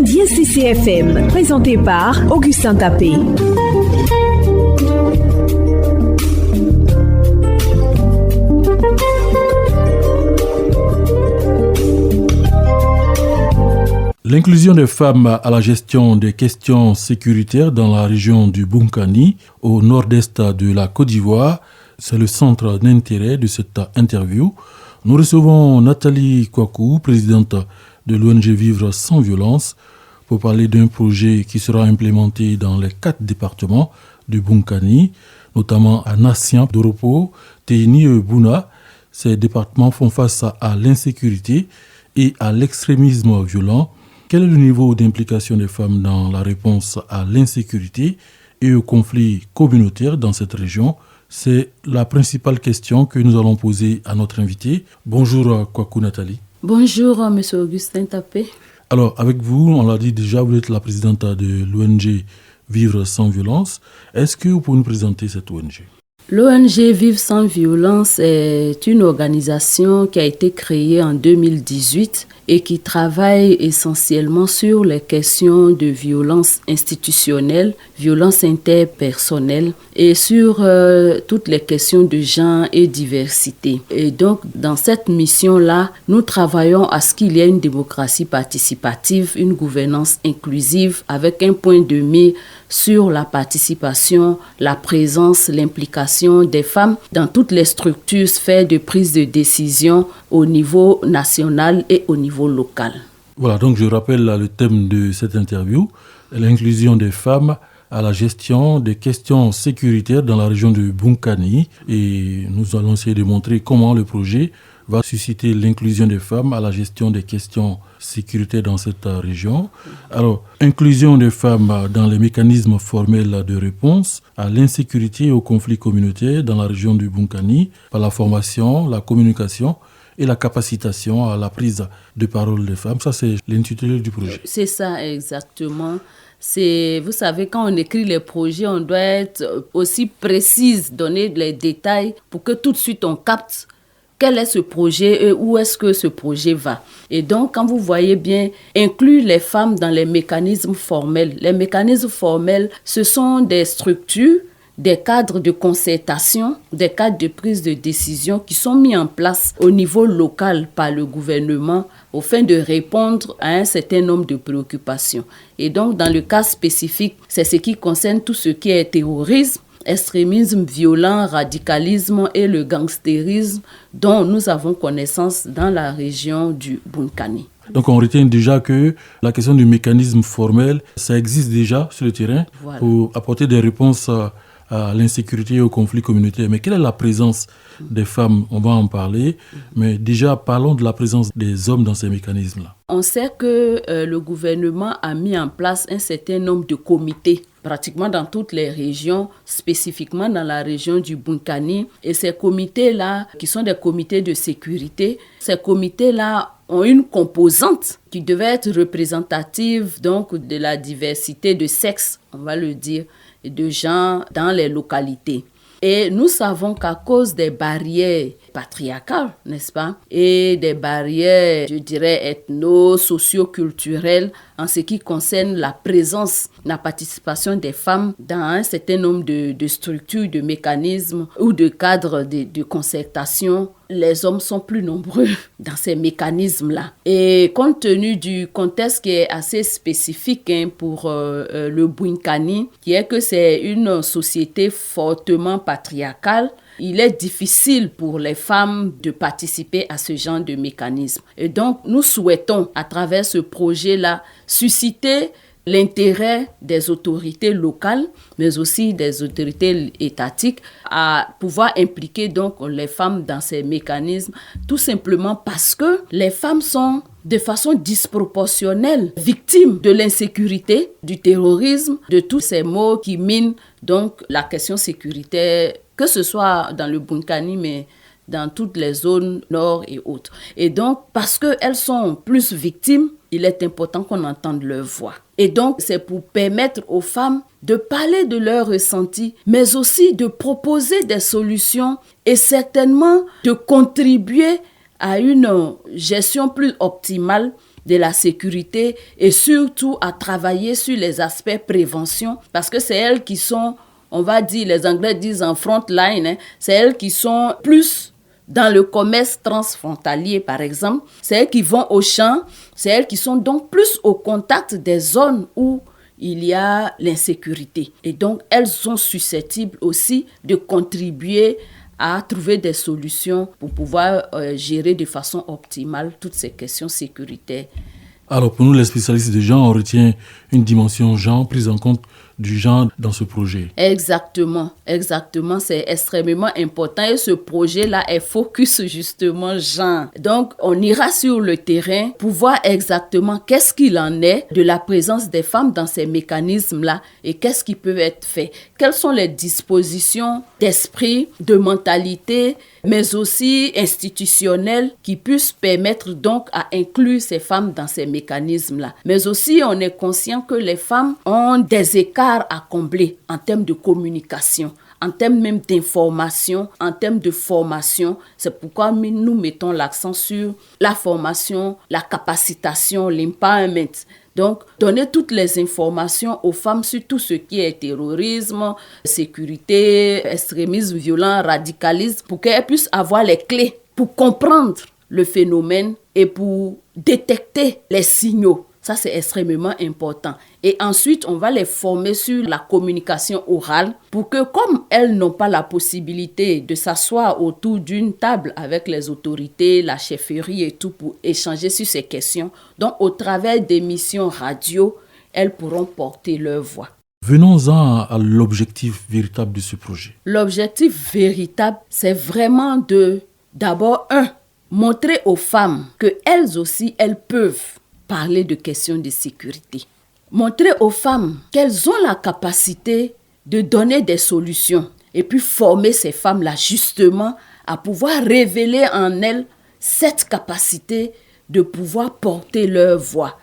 Midi CCFM, présenté par Augustin Tapé. L'inclusion des femmes à la gestion des questions sécuritaires dans la région du Bunkani, au nord-est de la Côte d'Ivoire, c'est le centre d'intérêt de cette interview. Nous recevons Nathalie Kwaku, présidente de l'ONG Vivre sans violence, pour parler d'un projet qui sera implémenté dans les 4 départements du Bunkani, notamment à Nassian, Doropo, Téni et Bouna. Ces départements font face à l'insécurité et à l'extrémisme violent. Quel est le niveau d'implication des femmes dans la réponse à l'insécurité et aux conflits communautaires dans cette région? C'est la principale question que nous allons poser à notre invité. Bonjour Kwaku Nathalie. Bonjour M. Augustin Tapé. Alors avec vous, on l'a dit déjà, vous êtes la présidente de l'ONG Vivre sans violence. Est-ce que vous pouvez nous présenter cette ONG? L'ONG Vivre sans violence est une organisation qui a été créée en 2018 et qui travaille essentiellement sur les questions de violence institutionnelle, violence interpersonnelle et sur toutes les questions de genre et diversité. Et donc, dans cette mission-là, nous travaillons à ce qu'il y ait une démocratie participative, une gouvernance inclusive avec un point de mire sur la participation, la présence, l'implication des femmes dans toutes les structures, sphères de prise de décision au niveau national et au niveau local. Voilà, donc je rappelle là, le thème de cette interview, l'inclusion des femmes à la gestion des questions sécuritaires dans la région de Bunkani. Et nous allons essayer de montrer comment le projet va susciter l'inclusion des femmes à la gestion des questions sécuritaires dans cette région. Alors, inclusion des femmes dans les mécanismes formels de réponse à l'insécurité et aux conflits communautaires dans la région du Bunkani par la formation, la communication et la capacitation à la prise de parole des femmes. Ça, c'est l'intitulé du projet. C'est ça, exactement. Vous savez, quand on écrit les projets, on doit être aussi précise, donner les détails pour que tout de suite on capte quel est ce projet et où est-ce que ce projet va. Et donc, quand vous voyez bien, inclure les femmes dans les mécanismes formels. Les mécanismes formels, ce sont des structures, des cadres de concertation, des cadres de prise de décision qui sont mis en place au niveau local par le gouvernement au fin de répondre à un certain nombre de préoccupations. Et donc, dans le cas spécifique, c'est ce qui concerne tout ce qui est terrorisme, extrémisme violent, radicalisme et le gangstérisme dont nous avons connaissance dans la région du Bunkani. Donc on retient déjà que la question du mécanisme formel, ça existe déjà sur le terrain pour apporter des réponses à l'insécurité et aux conflits communautaires. Mais quelle est la présence des femmes? On va en parler, mais déjà parlons de la présence des hommes dans ces mécanismes-là. On sait que le gouvernement a mis en place un certain nombre de comités pratiquement dans toutes les régions, spécifiquement dans la région du Bunkani. Et ces comités-là, qui sont des comités de sécurité, ces comités-là ont une composante qui devait être représentative donc de la diversité de sexe, on va le dire, et de genre dans les localités. Et nous savons qu'à cause des barrières patriarcales, n'est-ce pas, et des barrières, je dirais, ethno-socio-culturelles en ce qui concerne la présence, la participation des femmes dans un certain nombre de structures, de mécanismes ou de cadres de concertation, les hommes sont plus nombreux dans ces mécanismes-là. Et compte tenu du contexte qui est assez spécifique pour le Bunkani, qui est que c'est une société fortement patriarcale, il est difficile pour les femmes de participer à ce genre de mécanisme. Et donc, nous souhaitons, à travers ce projet-là, susciter l'intérêt des autorités locales, mais aussi des autorités étatiques, à pouvoir impliquer donc les femmes dans ces mécanismes, tout simplement parce que les femmes sont de façon disproportionnelle victimes de l'insécurité, du terrorisme, de tous ces maux qui minent donc la question sécuritaire, que ce soit dans le Bunkani, mais dans toutes les zones nord et autres. Et donc, parce qu'elles sont plus victimes, il est important qu'on entende leur voix. Et donc, c'est pour permettre aux femmes de parler de leurs ressentis, mais aussi de proposer des solutions et certainement de contribuer à une gestion plus optimale de la sécurité et surtout à travailler sur les aspects prévention parce que c'est elles qui sont, on va dire, les Anglais disent en front line, c'est elles qui sont plus dans le commerce transfrontalier, par exemple. C'est elles qui vont au champ, c'est elles qui sont donc plus au contact des zones où il y a l'insécurité. Et donc, elles sont susceptibles aussi de contribuer à trouver des solutions pour pouvoir gérer de façon optimale toutes ces questions sécuritaires. Alors, pour nous, les spécialistes de genre, on retient une dimension genre, prise en compte du genre dans ce projet. Exactement, c'est extrêmement important et ce projet-là est focus justement genre. Donc, on ira sur le terrain pour voir exactement qu'est-ce qu'il en est de la présence des femmes dans ces mécanismes-là et qu'est-ce qui peut être fait. Quelles sont les dispositions d'esprit, de mentalité, mais aussi institutionnelles qui puissent permettre donc à inclure ces femmes dans ces mécanismes-là. Mais aussi, on est conscient que les femmes ont des écarts à combler en termes de communication, en termes même d'information, en termes de formation. C'est pourquoi nous mettons l'accent sur la formation, la capacitation, l'empowerment. Donc, donner toutes les informations aux femmes sur tout ce qui est terrorisme, sécurité, extrémisme violent, radicalisme, pour qu'elles puissent avoir les clés pour comprendre le phénomène et pour détecter les signaux. Ça, c'est extrêmement important. Et ensuite, on va les former sur la communication orale pour que, comme elles n'ont pas la possibilité de s'asseoir autour d'une table avec les autorités, la chefferie et tout pour échanger sur ces questions, donc au travers d'émissions radio, elles pourront porter leur voix. Venons-en à l'objectif véritable de ce projet. L'objectif véritable, c'est vraiment d'abord, montrer aux femmes qu'elles aussi, elles peuvent parler de questions de sécurité. Montrer aux femmes qu'elles ont la capacité de donner des solutions et puis former ces femmes-là justement à pouvoir révéler en elles cette capacité de pouvoir porter leur voix.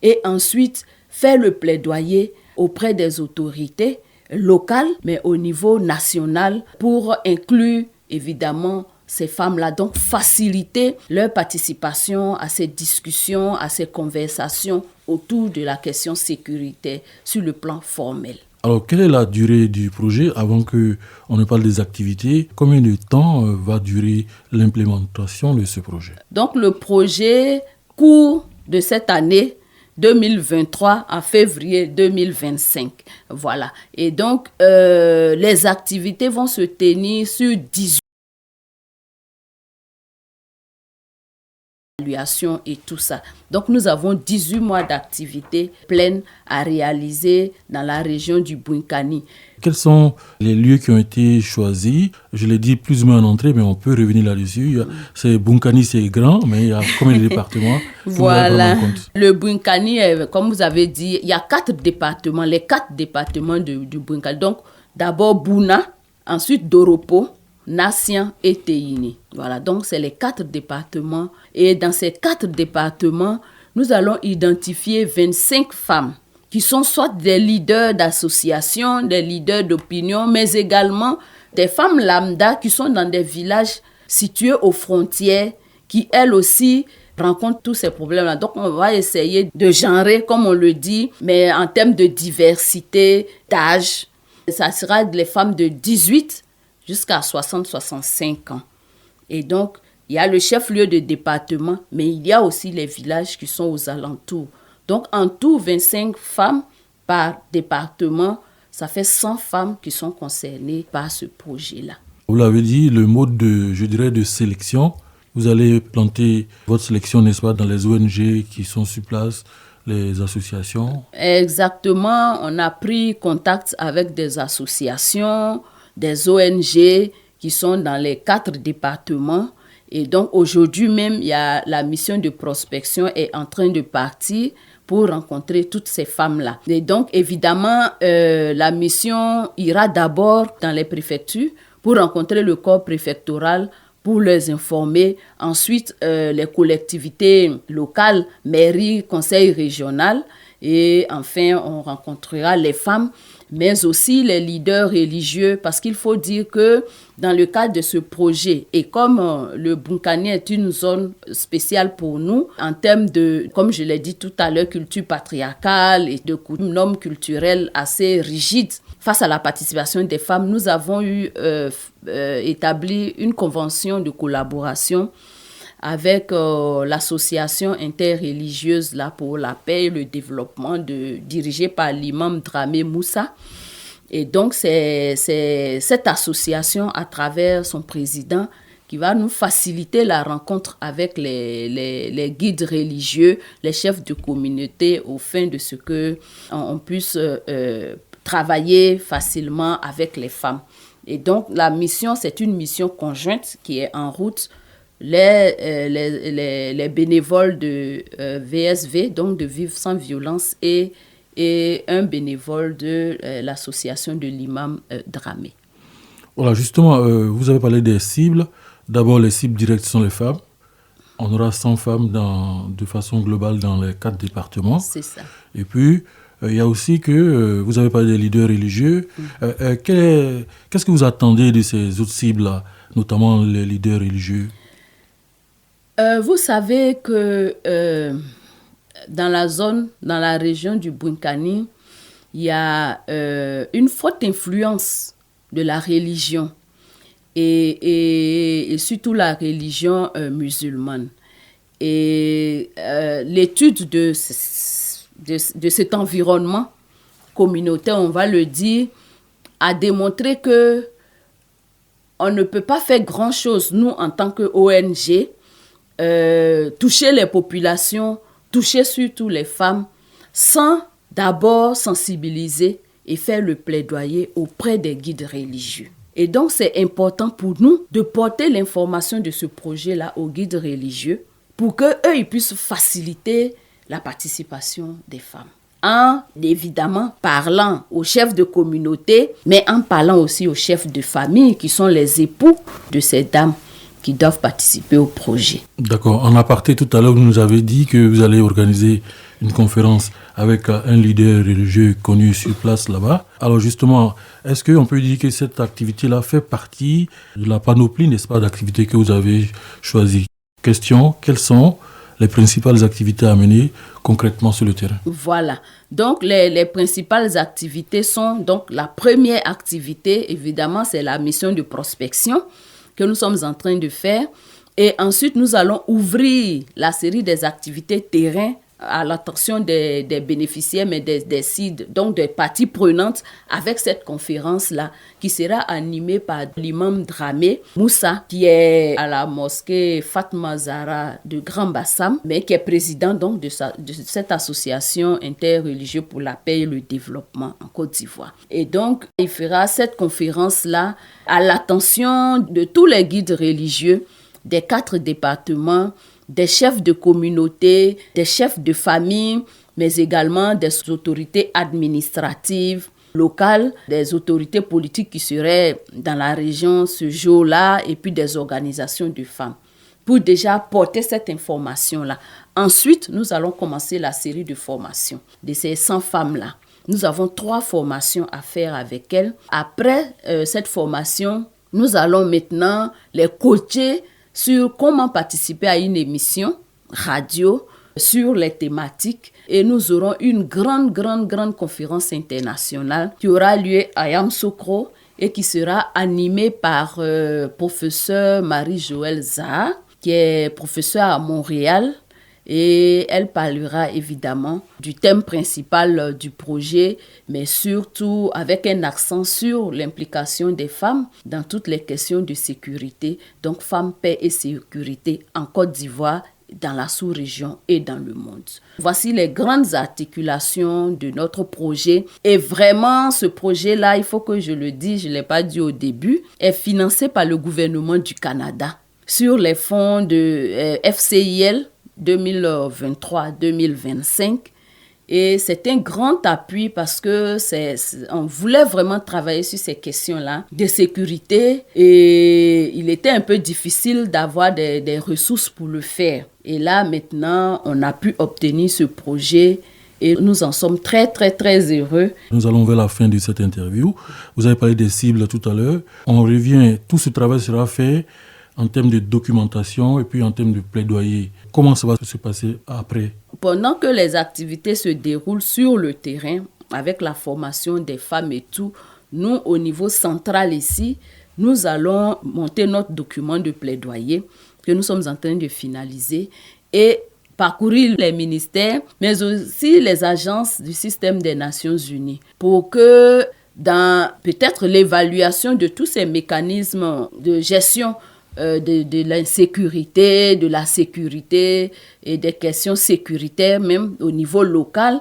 Et ensuite, faire le plaidoyer auprès des autorités locales, mais au niveau national, pour inclure évidemment ces femmes-là, donc faciliter leur participation à ces discussions, à ces conversations autour de la question sécuritaire sur le plan formel. Alors, quelle est la durée du projet avant qu'on ne parle des activités? Combien de temps va durer l'implémentation de ce projet? Donc, le projet court de cette année 2023 à février 2025. Voilà. Et donc, les activités vont se tenir sur 18 et tout ça. Donc, nous avons 18 mois d'activités pleines à réaliser dans la région du Bunkani. Quels sont les lieux qui ont été choisis? Je l'ai dit plus ou moins en entrée, mais on peut revenir là-dessus. C'est Bunkani, c'est grand, mais il y a combien de départements? Voilà. Le Bunkani, comme vous avez dit, il y a 4 départements, les 4 départements du Bunkani. Donc, d'abord Bouna, ensuite Doropo, Nassian et Téini. Voilà, donc c'est les 4 départements. Et dans ces 4 départements, nous allons identifier 25 femmes qui sont soit des leaders d'associations, des leaders d'opinion, mais également des femmes lambda qui sont dans des villages situés aux frontières, qui elles aussi rencontrent tous ces problèmes-là. Donc on va essayer de genrer, comme on le dit, mais en termes de diversité, d'âge, ça sera les femmes de 18 jusqu'à 60-65 ans. Et donc, il y a le chef-lieu de département, mais il y a aussi les villages qui sont aux alentours. Donc, en tout, 25 femmes par département, ça fait 100 femmes qui sont concernées par ce projet-là. Vous l'avez dit, le mode de sélection, vous allez planter votre sélection, n'est-ce pas, dans les ONG qui sont sur place, les associations? Exactement, on a pris contact avec des associations, des ONG qui sont dans les 4 départements. Et donc, aujourd'hui même, il y a la mission de prospection est en train de partir pour rencontrer toutes ces femmes-là. Et donc, évidemment, la mission ira d'abord dans les préfectures pour rencontrer le corps préfectoral, pour les informer. Ensuite, les collectivités locales, mairies, conseils régionaux. Et enfin, on rencontrera les femmes. mais aussi les leaders religieux, parce qu'il faut dire que dans le cadre de ce projet, et comme le Bunkani est une zone spéciale pour nous, en termes de, comme je l'ai dit tout à l'heure, culture patriarcale et de normes culturelles assez rigides, face à la participation des femmes, nous avons établi une convention de collaboration avec l'association interreligieuse là, pour la paix et le développement dirigée par l'imam Dramé Moussa. Et donc, c'est cette association, à travers son président, qui va nous faciliter la rencontre avec les guides religieux, les chefs de communauté, au fin de ce qu'on puisse travailler facilement avec les femmes. Et donc, la mission, c'est une mission conjointe qui est en route. Les bénévoles de VSV, donc de Vivre sans violence, et un bénévole de l'association de l'imam Dramé. Voilà, justement, vous avez parlé des cibles. D'abord, les cibles directes sont les femmes. On aura 100 femmes de façon globale dans les 4 départements. C'est ça. Et puis, il y a aussi que vous avez parlé des leaders religieux. Qu'est-ce que vous attendez de ces autres cibles-là, notamment les leaders religieux? Vous savez que dans la région du Bunkani, il y a une forte influence de la religion et surtout la religion musulmane. Et l'étude de cet environnement communautaire, on va le dire, a démontré que on ne peut pas faire grand-chose, nous, en tant qu'ONG, toucher les populations, toucher surtout les femmes, sans d'abord sensibiliser et faire le plaidoyer auprès des guides religieux. Et donc, c'est important pour nous de porter l'information de ce projet-là aux guides religieux pour qu'eux, ils puissent faciliter la participation des femmes. En, évidemment, parlant aux chefs de communauté, mais en parlant aussi aux chefs de famille qui sont les époux de ces dames qui doivent participer au projet. D'accord. En aparté, tout à l'heure, vous nous avez dit que vous allez organiser une conférence avec un leader religieux connu sur place là-bas. Alors justement, est-ce qu'on peut dire que cette activité-là fait partie de la panoplie, n'est-ce pas, d'activités que vous avez choisies? Question, quelles sont les principales activités à mener concrètement sur le terrain? Voilà. Donc, les principales activités sont, donc, la première activité, évidemment, c'est la mission de prospection que nous sommes en train de faire. Et ensuite, nous allons ouvrir la série des activités terrain à l'attention des bénéficiaires, mais des cibles, donc des parties prenantes avec cette conférence-là qui sera animée par l'imam Dramé Moussa, qui est à la mosquée Fatma Zahra de Grand Bassam, mais qui est président donc de cette association interreligieuse pour la paix et le développement en Côte d'Ivoire. Et donc, il fera cette conférence-là à l'attention de tous les guides religieux des 4 départements, des chefs de communauté, des chefs de famille, mais également des autorités administratives locales, des autorités politiques qui seraient dans la région ce jour-là, et puis des organisations de femmes, pour déjà porter cette information-là. Ensuite, nous allons commencer la série de formations de ces 100 femmes-là. Nous avons 3 formations à faire avec elles. Après cette formation, nous allons maintenant les coacher sur comment participer à une émission radio sur les thématiques. Et nous aurons une grande conférence internationale qui aura lieu à Yamoussoukro et qui sera animée par professeur Marie-Joëlle Zaha, qui est professeure à Montréal. Et elle parlera évidemment du thème principal du projet, mais surtout avec un accent sur l'implication des femmes dans toutes les questions de sécurité, donc femmes, paix et sécurité en Côte d'Ivoire, dans la sous-région et dans le monde. Voici les grandes articulations de notre projet. Et vraiment, ce projet-là, il faut que je le dise, je ne l'ai pas dit au début, est financé par le gouvernement du Canada sur les fonds de FCIL 2023-2025. Et c'est un grand appui parce que on voulait vraiment travailler sur ces questions-là de sécurité et il était un peu difficile d'avoir des ressources pour le faire. Et là, maintenant, on a pu obtenir ce projet et nous en sommes très, très, très heureux. Nous allons vers la fin de cette interview. Vous avez parlé des cibles tout à l'heure. On revient, tout ce travail sera fait en termes de documentation et puis en termes de plaidoyer. Comment ça va se passer après? Pendant que les activités se déroulent sur le terrain, avec la formation des femmes et tout, nous, au niveau central ici, nous allons monter notre document de plaidoyer que nous sommes en train de finaliser et parcourir les ministères, mais aussi les agences du système des Nations Unies pour que dans peut-être l'évaluation de tous ces mécanismes de gestion de l'insécurité, de la sécurité et des questions sécuritaires même au niveau local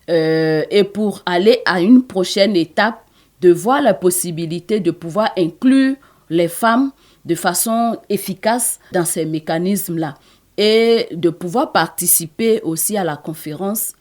et pour aller à une prochaine étape de voir la possibilité de pouvoir inclure les femmes de façon efficace dans ces mécanismes-là et de pouvoir participer aussi à la conférence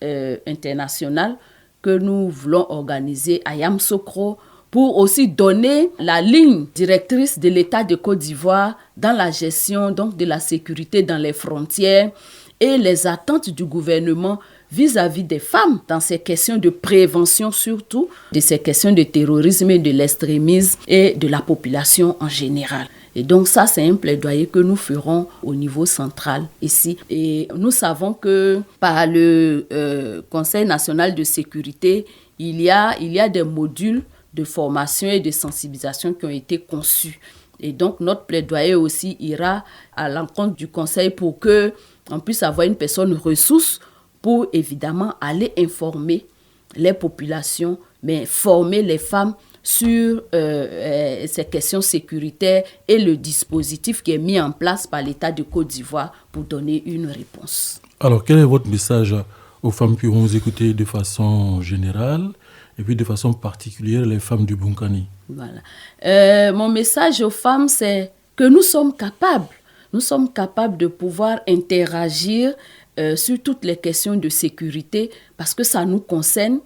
internationale que nous voulons organiser à Yamoussoukro pour aussi donner la ligne directrice de l'État de Côte d'Ivoire dans la gestion donc, de la sécurité dans les frontières et les attentes du gouvernement vis-à-vis des femmes dans ces questions de prévention surtout, de ces questions de terrorisme et de l'extrémisme et de la population en général. Et donc ça, c'est un plaidoyer que nous ferons au niveau central ici. Et nous savons que par le Conseil national de sécurité, il y a des modules de formation et de sensibilisation qui ont été conçus. Et donc notre plaidoyer aussi ira à l'encontre du Conseil pour qu'on puisse avoir une personne ressource pour évidemment aller informer les populations, mais former les femmes sur ces questions sécuritaires et le dispositif qui est mis en place par l'État de Côte d'Ivoire pour donner une réponse. Alors, quel est votre message aux femmes qui vont vous écouter de façon générale et puis de façon particulière les femmes du Bunkani? Voilà. Mon message aux femmes, c'est que nous sommes capables de pouvoir interagir sur toutes les questions de sécurité parce que ça nous concerne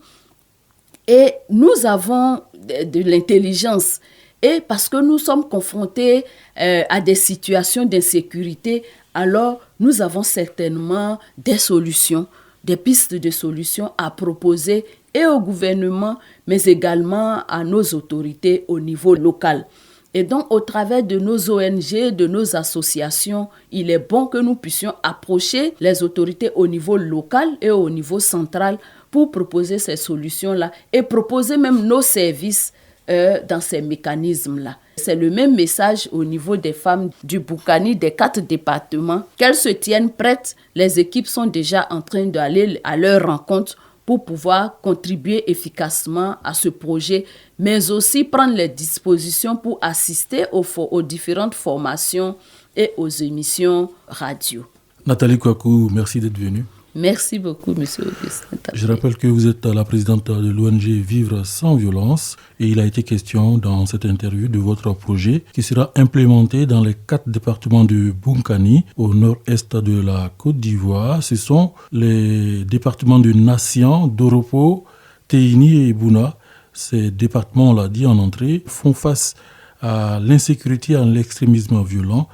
et nous avons de l'intelligence et parce que nous sommes confrontés à des situations d'insécurité, alors nous avons certainement des solutions, des pistes de solutions à proposer et au gouvernement, mais également à nos autorités au niveau local. Et donc, au travers de nos ONG, de nos associations, il est bon que nous puissions approcher les autorités au niveau local et au niveau central pour proposer ces solutions-là et proposer même nos services dans ces mécanismes-là. C'est le même message au niveau des femmes du Bunkani, des 4 départements. Qu'elles se tiennent prêtes, les équipes sont déjà en train d'aller à leur rencontre pour pouvoir contribuer efficacement à ce projet, mais aussi prendre les dispositions pour assister aux différentes formations et aux émissions radio. Nathalie Kouakou, merci d'être venue. Merci beaucoup, M. Augustin. Je rappelle que vous êtes la présidente de l'ONG Vivre sans violence et il a été question dans cette interview de votre projet qui sera implémenté dans les 4 départements du Bunkani au nord-est de la Côte d'Ivoire. Ce sont les départements de Nassian, Doropo, Téini et Bouna. Ces départements, on l'a dit en entrée, font face à l'insécurité et à l'extrémisme violent.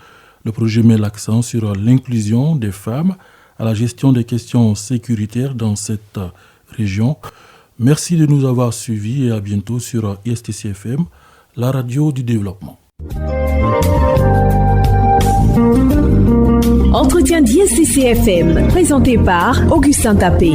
Le projet met l'accent sur l'inclusion des femmes à la gestion des questions sécuritaires dans cette région. Merci de nous avoir suivis et à bientôt sur ISTC FM, la radio du développement. Entretien d'ISTC FM, présenté par Augustin Tapé.